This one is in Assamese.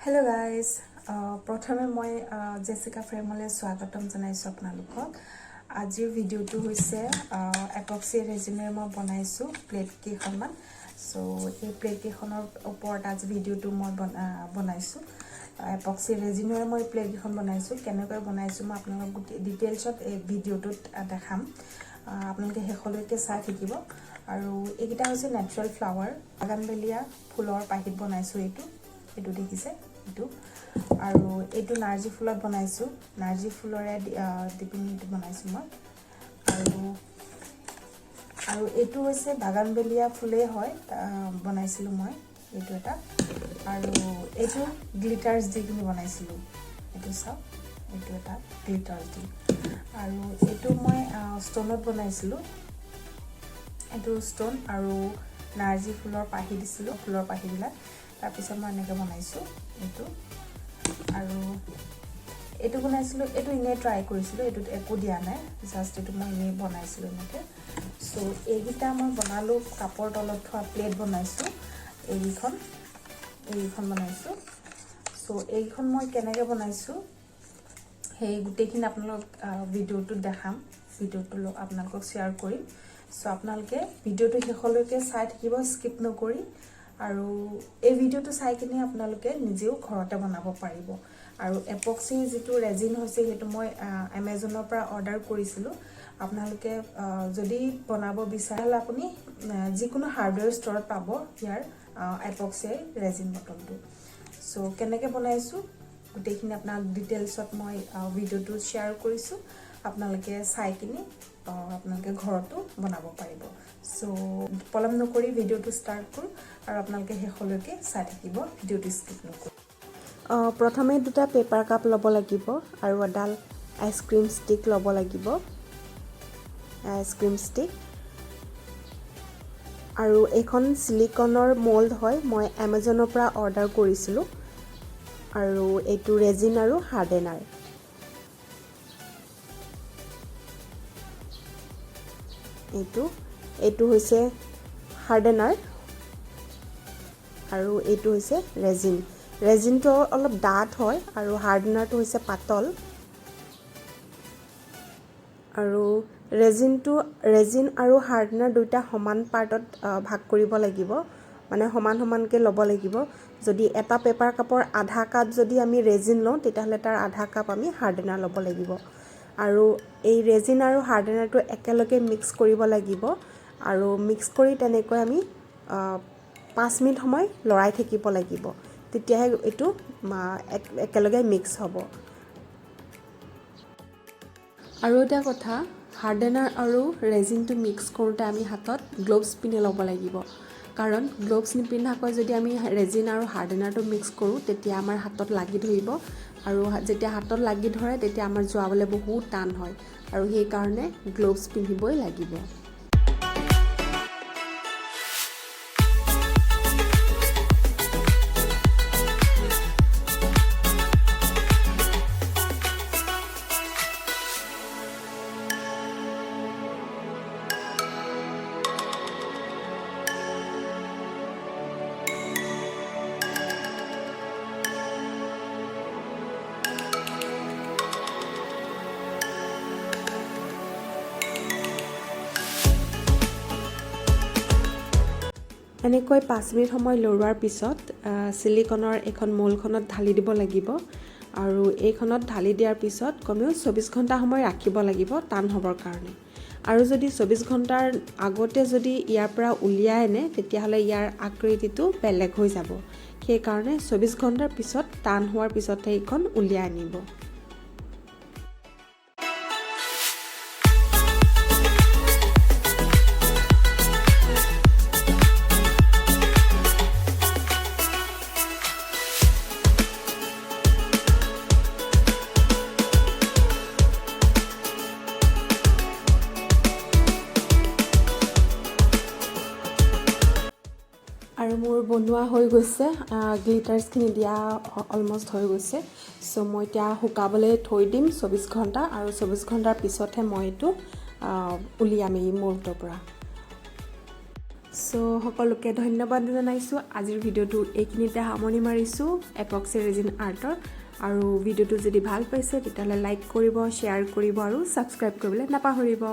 Hello guys, প্ৰথমে মই জেছিকা ফ্ৰেমলৈ স্বাগতম জনাইছো আপোনালোকক। আজিৰ ভিডিওটো হৈছে epoxy resin-ৰ মই বনাইছো প্লেট কেইখনমান। সো এই প্লেট কেইখনৰ ওপৰত আজি ভিডিওটো মই বনাইছো। epoxy resin-ৰ মই প্লেট কেইখন বনাইছো। কেনেকৈ বনাইছো মই আপোনালোকক ডিটেইলছত এই ভিডিওটোত দেখাম। আপোনালোকে শেষলৈকে চাই থাকিব। আৰু এইকেইটা হৈছে নেচাৰেল ফ্লাৱাৰ, বাগানবেলিয়া ফুলৰ পাহিত বনাইছো এইটো দেখিছে এইটো। আৰু এইটো নাৰ্জী ফুলত বনাইছো, নাৰ্জী ফুলৰে ডিপিনিটো বনাইছো মই। আৰু এইটো হৈছে বাগানবেলিয়া ফুলে হয়, বনাইছিলো মই এইটো এটা। আৰু এইটো গ্লিটাৰ্স দি কিনে বনাইছিলো, এইটো চাওক এইটো এটা গ্লিটাৰ্স দি। আৰু এইটো মই ষ্টনত বনাইছিলো, এইটো ষ্টন আৰু নাৰ্জী ফুলৰ পাহি দিছিলো, ফুলৰ পাহিবিলাক। তাৰপিছত মই এনেকৈ বনাইছো এইটো। আৰু এইটো বনাইছিলো, এইটো ইনে ট্ৰাই কৰিছিলো, এইটোত একো দিয়া নাই, জাষ্ট এইটো মই ইনে বনাইছিলো এনেকৈ। সো এইকেইটা মই বনালো, কাপৰ তলত থোৱা প্লেট বনাইছো, এইখন বনাইছো। সো এইখন মই কেনেকৈ বনাইছো সেই গোটেইখিনি আপোনালোক ভিডিওটো দেখাম, ভিডিওটো আপোনালোকক শ্বেয়াৰ কৰিম। সো আপোনালোকে ভিডিওটো শেষলৈকে চাই থাকিব, স্কিপ নকৰি। আৰু এই ভিডিওটো চাই কিনে আপোনালোকে নিজেও ঘৰতে বনাব পাৰিব। আৰু epoxy যিটো ৰেজিন হৈছে সেইটো মই Amazonৰ পৰা অৰ্ডাৰ কৰিছিলো। আপোনালোকে যদি বনাব বিচাৰে আপুনি যিকোনো হাৰ্ডৱেৰ ষ্টৰত পাব ইয়াৰ epoxy ৰেজিন বটলটো। সো কেনেকৈ বনাইছো গোটেইখিনি আপোনাক ডিটেইলছত মই ভিডিওটো শ্বেয়াৰ কৰিছো। আপোনালোকে চাই কিনে আপোনালোকে ঘৰতো বনাব পাৰিব। সো পলম নকৰি ভিডিওটো ষ্টাৰ্ট কৰোঁ আৰু আপোনালোকে শেষলৈকে চাই থাকিব, ভিডিওটো স্কিপ নকৰি। প্ৰথমে দুটা পেপাৰ কাপ ল'ব লাগিব আৰু এডাল আইচক্ৰীম ষ্টিক ল'ব লাগিব, আইচক্ৰীম ষ্টিক। আৰু এইখন সিলিকনৰ মোল্ড হয়, মই Amazonৰ পৰা অৰ্ডাৰ কৰিছিলোঁ। আৰু এইটো ৰেজিন আৰু হাৰ্ডেনাৰ। এইটো হৈছে হাৰ্ডেনাৰ আৰু এইটো হৈছে ৰেজিন। ৰেজিনটো অলপ ডাঠ হয় আৰু হাৰ্ডেনাৰটো হৈছে পাতল। আৰু ৰেজিন আৰু হাৰ্ডেনাৰ দুটা সমান পাৰ্টত ভাগ কৰিব লাগিব, মানে সমানকৈ ল'ব লাগিব। যদি এটা পেপাৰ কাপৰ আধা কাপ যদি আমি ৰেজিন লওঁ তেতিয়াহ'লে তাৰ আধা কাপ আমি হাৰ্ডেনাৰ ল'ব লাগিব। আৰু এই ৰেজিন আৰু হাৰ্ডেনাৰটো একেলগে মিক্স কৰিব লাগিব। আৰু মিক্স কৰি তেনেকৈ আমি 5 মিনিট সময় লৰাই থাকিব লাগিব, তেতিয়াহে এইটো একেলগে মিক্স হ'ব। আৰু এটা কথা, হাৰ্ডেনাৰ আৰু ৰেজিনটো মিক্স কৰোঁতে আমি হাতত গ্ল'ভছ পিন্ধি ল'ব লাগিব। কাৰণ গ্ল'ভছ নিপিন্ধাকৈ যদি আমি ৰেজিন আৰু হাৰ্ডেনাৰটো মিক্স কৰোঁ তেতিয়া আমাৰ হাতত লাগি ধৰিব। আৰু যেতিয়া হাতত লাগি ধৰে তেতিয়া আমাৰ যোৱাবলৈ বহুত টান হয়, আৰু সেইকাৰণে গ্ল'ভছ পিন্ধিবই লাগিব। এনেকৈ 5 মিনিট সময় লৰোৱাৰ পিছত সিলিকনৰ এখন মোল্ডখনত ঢালি দিব লাগিব। আৰু এইখনত ঢালি দিয়াৰ পিছত কমেও 24 ঘণ্টা সময় ৰাখিব লাগিব টান হ'বৰ কাৰণে। আৰু যদি 24 ঘণ্টাৰ আগতে যদি ইয়াৰ পৰা উলিয়াই আনে তেতিয়াহ'লে ইয়াৰ আকৃতিটো বেলেগ হৈ যাব। সেইকাৰণে 24 ঘণ্টাৰ পিছত টান হোৱাৰ পিছতহে এইখন উলিয়াই আনিব। আৰু মোৰ বনোৱা হৈ গৈছে, গ্লিটাৰ্ছখিনি দিয়া অলমষ্ট হৈ গৈছে। সো মই এতিয়া শুকাবলৈ থৈ দিম 24 ঘণ্টা, আৰু 24 ঘণ্টাৰ পিছতহে মই এইটো উলিয়াম এই মোল্ডৰ পৰা। সো সকলোকে ধন্যবাদ জনাইছোঁ আজিৰ ভিডিওটো এইখিনিতে সামৰণি মাৰিছোঁ এপক্সি ৰেজিন আৰ্টৰ আৰু ভিডিওটো যদি ভাল পাইছে তেতিয়াহ'লে লাইক কৰিব শ্বেয়াৰ কৰিব আৰু সাবস্ক্ৰাইব কৰিবলৈ নাপাহৰিব